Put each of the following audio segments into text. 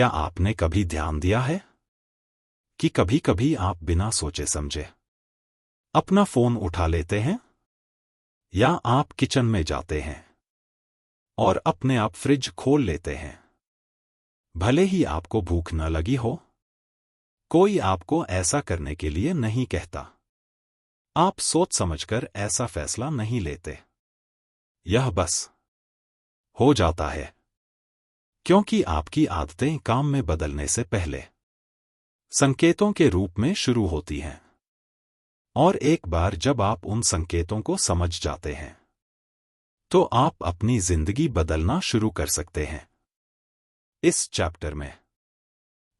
क्या आपने कभी ध्यान दिया है कि कभी-कभी आप बिना सोचे समझे अपना फोन उठा लेते हैं, या आप किचन में जाते हैं और अपने आप फ्रिज खोल लेते हैं, भले ही आपको भूख न लगी हो? कोई आपको ऐसा करने के लिए नहीं कहता। आप सोच समझकर ऐसा फैसला नहीं लेते। यह बस हो जाता है क्योंकि आपकी आदतें काम में बदलने से पहले संकेतों के रूप में शुरू होती हैं, और एक बार जब आप उन संकेतों को समझ जाते हैं तो आप अपनी जिंदगी बदलना शुरू कर सकते हैं। इस चैप्टर में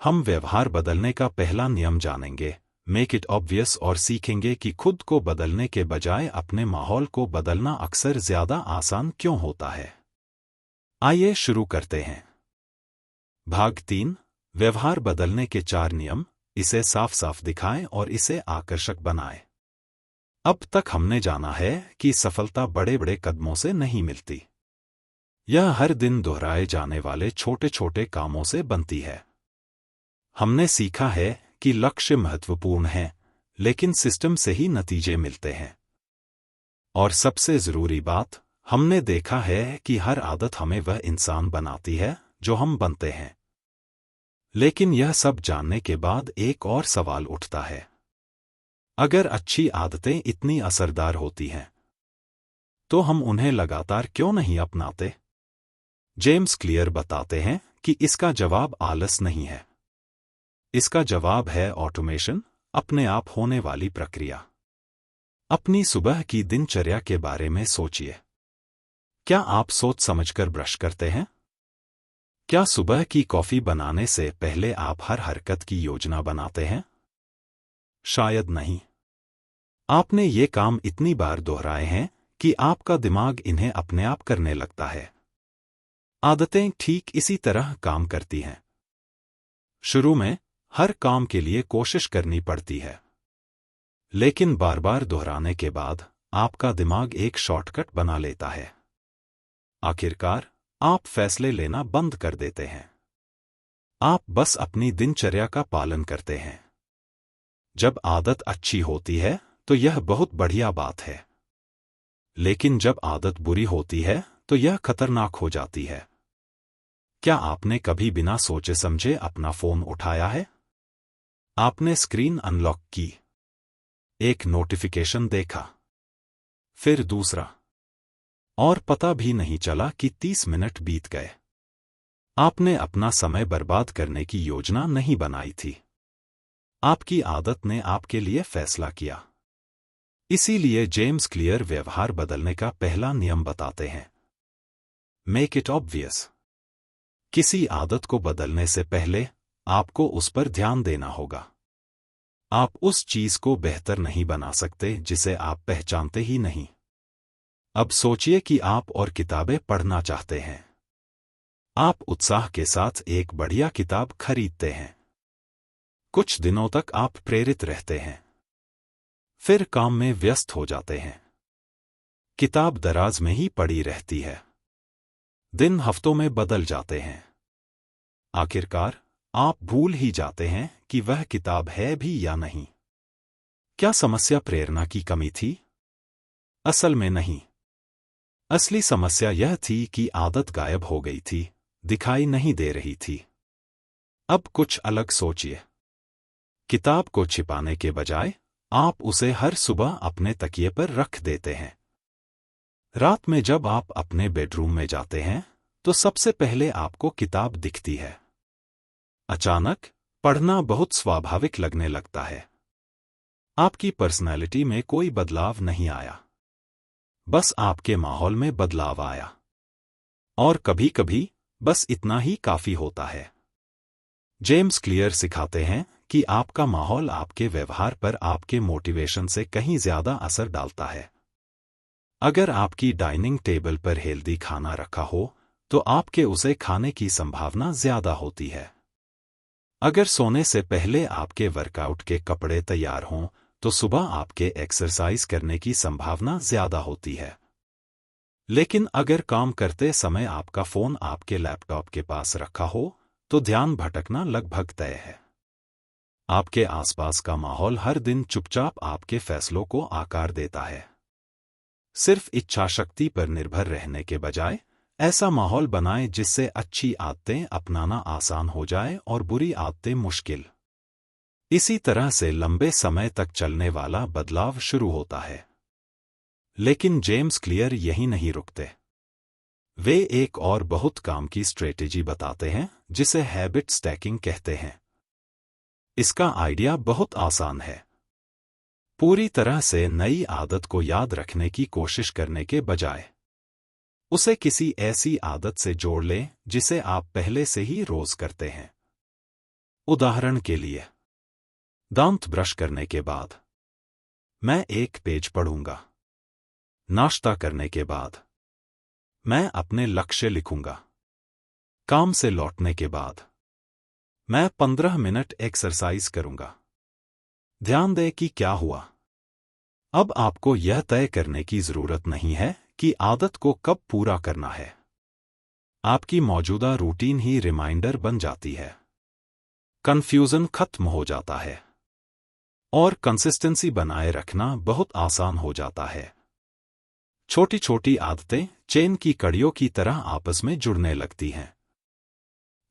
हम व्यवहार बदलने का पहला नियम जानेंगे, मेक इट ऑब्वियस, और सीखेंगे कि खुद को बदलने के बजाय अपने माहौल को बदलना अक्सर ज्यादा आसान क्यों होता है। आइए शुरू करते हैं। भाग 3, व्यवहार बदलने के 4 नियम। इसे साफ साफ दिखाएं और इसे आकर्षक बनाएं। अब तक हमने जाना है कि सफलता बड़े बड़े कदमों से नहीं मिलती। यह हर दिन दोहराए जाने वाले छोटे छोटे कामों से बनती है। हमने सीखा है कि लक्ष्य महत्वपूर्ण है, लेकिन सिस्टम से ही नतीजे मिलते हैं। और सबसे जरूरी बात, हमने देखा है कि हर आदत हमें वह इंसान बनाती है जो हम बनते हैं। लेकिन यह सब जानने के बाद एक और सवाल उठता है, अगर अच्छी आदतें इतनी असरदार होती हैं तो हम उन्हें लगातार क्यों नहीं अपनाते? जेम्स क्लियर बताते हैं कि इसका जवाब आलस नहीं है। इसका जवाब है ऑटोमेशन, अपने आप होने वाली प्रक्रिया। अपनी सुबह की दिनचर्या के बारे में सोचिए। क्या आप सोच समझकर ब्रश करते हैं? क्या सुबह की कॉफी बनाने से पहले आप हर हरकत की योजना बनाते हैं? शायद नहीं। आपने ये काम इतनी बार दोहराए हैं कि आपका दिमाग इन्हें अपने आप करने लगता है। आदतें ठीक इसी तरह काम करती हैं। शुरू में हर काम के लिए कोशिश करनी पड़ती है, लेकिन बार बार दोहराने के बाद आपका दिमाग एक शॉर्टकट बना लेता है। आखिरकार आप फैसले लेना बंद कर देते हैं। आप बस अपनी दिनचर्या का पालन करते हैं। जब आदत अच्छी होती है तो यह बहुत बढ़िया बात है, लेकिन जब आदत बुरी होती है तो यह खतरनाक हो जाती है। क्या आपने कभी बिना सोचे समझे अपना फोन उठाया है? आपने स्क्रीन अनलॉक की, एक नोटिफिकेशन देखा, फिर दूसरा, और पता भी नहीं चला कि 30 मिनट बीत गए। आपने अपना समय बर्बाद करने की योजना नहीं बनाई थी। आपकी आदत ने आपके लिए फैसला किया। इसीलिए जेम्स क्लियर व्यवहार बदलने का पहला नियम बताते हैं, मेक इट ऑब्वियस। किसी आदत को बदलने से पहले आपको उस पर ध्यान देना होगा। आप उस चीज को बेहतर नहीं बना सकते जिसे आप पहचानते ही नहीं। अब सोचिए कि आप और किताबें पढ़ना चाहते हैं। आप उत्साह के साथ एक बढ़िया किताब खरीदते हैं। कुछ दिनों तक आप प्रेरित रहते हैं, फिर काम में व्यस्त हो जाते हैं। किताब दराज में ही पड़ी रहती है। दिन हफ्तों में बदल जाते हैं। आखिरकार आप भूल ही जाते हैं कि वह किताब है भी या नहीं। क्या समस्या प्रेरणा की कमी थी? असल में नहीं। असली समस्या यह थी कि आदत गायब हो गई थी, दिखाई नहीं दे रही थी। अब कुछ अलग सोचिए। किताब को छिपाने के बजाय आप उसे हर सुबह अपने तकिए पर रख देते हैं। रात में जब आप अपने बेडरूम में जाते हैं तो सबसे पहले आपको किताब दिखती है। अचानक पढ़ना बहुत स्वाभाविक लगने लगता है। आपकी पर्सनैलिटी में कोई बदलाव नहीं आया, बस आपके माहौल में बदलाव आया। और कभी कभी बस इतना ही काफी होता है। जेम्स क्लियर सिखाते हैं कि आपका माहौल आपके व्यवहार पर आपके मोटिवेशन से कहीं ज्यादा असर डालता है। अगर आपकी डाइनिंग टेबल पर हेल्दी खाना रखा हो तो आपके उसे खाने की संभावना ज्यादा होती है। अगर सोने से पहले आपके वर्कआउट के कपड़े तैयार हों तो सुबह आपके एक्सरसाइज करने की संभावना ज्यादा होती है। लेकिन अगर काम करते समय आपका फोन आपके लैपटॉप के पास रखा हो तो ध्यान भटकना लगभग तय है। आपके आसपास का माहौल हर दिन चुपचाप आपके फैसलों को आकार देता है। सिर्फ इच्छाशक्ति पर निर्भर रहने के बजाय ऐसा माहौल बनाएं जिससे अच्छी आदतें अपनाना आसान हो जाए और बुरी आदतें मुश्किल। इसी तरह से लंबे समय तक चलने वाला बदलाव शुरू होता है। लेकिन जेम्स क्लियर यहीं नहीं रुकते। वे एक और बहुत काम की स्ट्रेटेजी बताते हैं जिसे हैबिट स्टैकिंग कहते हैं। इसका आइडिया बहुत आसान है। पूरी तरह से नई आदत को याद रखने की कोशिश करने के बजाय उसे किसी ऐसी आदत से जोड़ लें जिसे आप पहले से ही रोज करते हैं। उदाहरण के लिए, दांत ब्रश करने के बाद मैं एक पेज पढ़ूंगा। नाश्ता करने के बाद मैं अपने लक्ष्य लिखूंगा। काम से लौटने के बाद मैं 15 मिनट एक्सरसाइज करूंगा। ध्यान दें कि क्या हुआ। अब आपको यह तय करने की जरूरत नहीं है कि आदत को कब पूरा करना है। आपकी मौजूदा रूटीन ही रिमाइंडर बन जाती है। कंफ्यूजन खत्म हो जाता है और कंसिस्टेंसी बनाए रखना बहुत आसान हो जाता है। छोटी छोटी आदतें चेन की कड़ियों की तरह आपस में जुड़ने लगती हैं।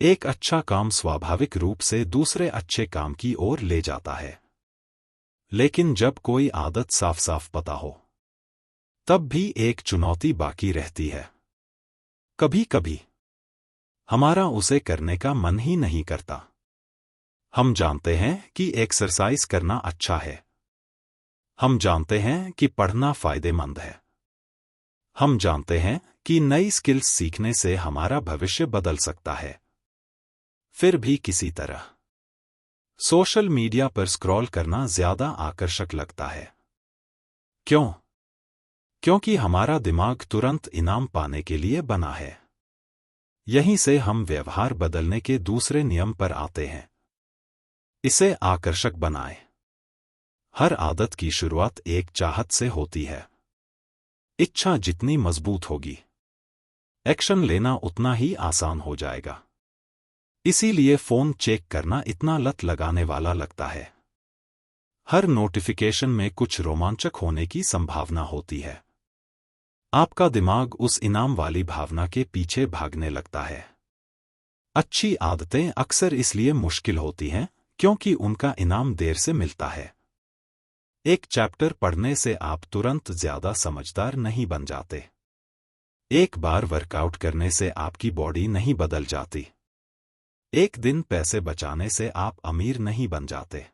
एक अच्छा काम स्वाभाविक रूप से दूसरे अच्छे काम की ओर ले जाता है। लेकिन जब कोई आदत साफ साफ पता हो, तब भी एक चुनौती बाकी रहती है। कभी कभी हमारा उसे करने का मन ही नहीं करता। हम जानते हैं कि एक्सरसाइज करना अच्छा है। हम जानते हैं कि पढ़ना फायदेमंद है। हम जानते हैं कि नई स्किल्स सीखने से हमारा भविष्य बदल सकता है। फिर भी किसी तरह सोशल मीडिया पर स्क्रॉल करना ज्यादा आकर्षक लगता है। क्यों? क्योंकि हमारा दिमाग तुरंत इनाम पाने के लिए बना है। यहीं से हम व्यवहार बदलने के दूसरे नियम पर आते हैं। इसे आकर्षक बनाएं। हर आदत की शुरुआत एक चाहत से होती है। इच्छा जितनी मजबूत होगी, एक्शन लेना उतना ही आसान हो जाएगा। इसीलिए फोन चेक करना इतना लत लगाने वाला लगता है। हर नोटिफिकेशन में कुछ रोमांचक होने की संभावना होती है। आपका दिमाग उस इनाम वाली भावना के पीछे भागने लगता है। अच्छी आदतें अक्सर इसलिए मुश्किल होती हैं क्योंकि उनका इनाम देर से मिलता है। एक चैप्टर पढ़ने से आप तुरंत ज्यादा समझदार नहीं बन जाते। एक बार वर्कआउट करने से आपकी बॉडी नहीं बदल जाती। एक दिन पैसे बचाने से आप अमीर नहीं बन जाते।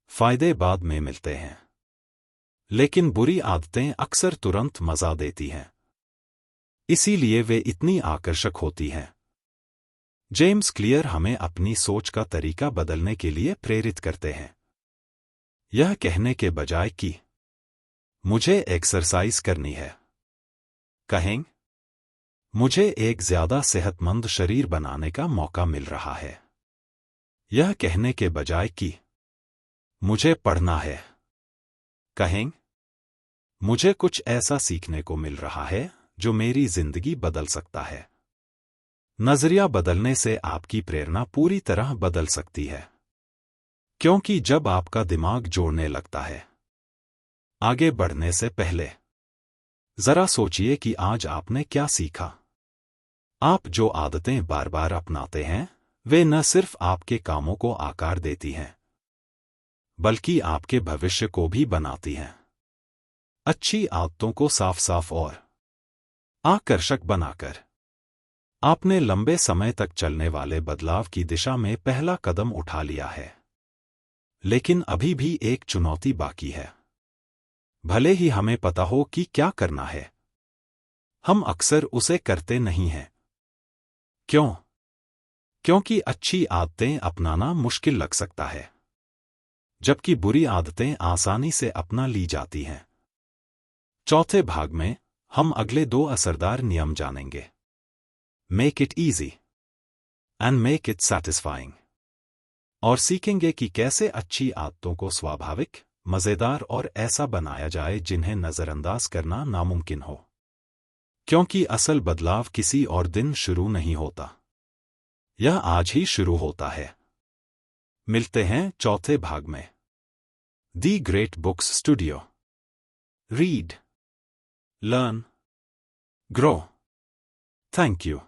फायदे बाद में मिलते हैं, लेकिन बुरी आदतें अक्सर तुरंत मजा देती हैं। इसीलिए वे इतनी आकर्षक होती हैं। जेम्स क्लियर हमें अपनी सोच का तरीका बदलने के लिए प्रेरित करते हैं। यह कहने के बजाय कि मुझे एक्सरसाइज करनी है, कहें मुझे एक ज्यादा सेहतमंद शरीर बनाने का मौका मिल रहा है। यह कहने के बजाय कि मुझे पढ़ना है, कहें मुझे कुछ ऐसा सीखने को मिल रहा है जो मेरी जिंदगी बदल सकता है। नजरिया बदलने से आपकी प्रेरणा पूरी तरह बदल सकती है। क्योंकि जब आपका दिमाग जोड़ने लगता है, आगे बढ़ने से पहले जरा सोचिए कि आज आपने क्या सीखा। आप जो आदतें बार बार अपनाते हैं, वे न सिर्फ आपके कामों को आकार देती हैं, बल्कि आपके भविष्य को भी बनाती हैं। अच्छी आदतों को साफ साफ और आकर्षक बनाकर आपने लंबे समय तक चलने वाले बदलाव की दिशा में पहला कदम उठा लिया है। लेकिन अभी भी एक चुनौती बाकी है। भले ही हमें पता हो कि क्या करना है, हम अक्सर उसे करते नहीं हैं। क्यों? क्योंकि अच्छी आदतें अपनाना मुश्किल लग सकता है, जबकि बुरी आदतें आसानी से अपना ली जाती हैं। चौथे भाग में हम अगले 2 असरदार नियम जानेंगे। Make it easy and make it satisfying. और सीखेंगे कि कैसे अच्छी आदतों को स्वाभाविक, मजेदार और ऐसा बनाया जाए जिन्हें नजरअंदाज करना नामुमकिन हो। क्योंकि असल बदलाव किसी और दिन शुरू नहीं होता, यह आज ही शुरू होता है। मिलते हैं चौथे भाग में। The great books studio. Read, learn, grow. Thank you.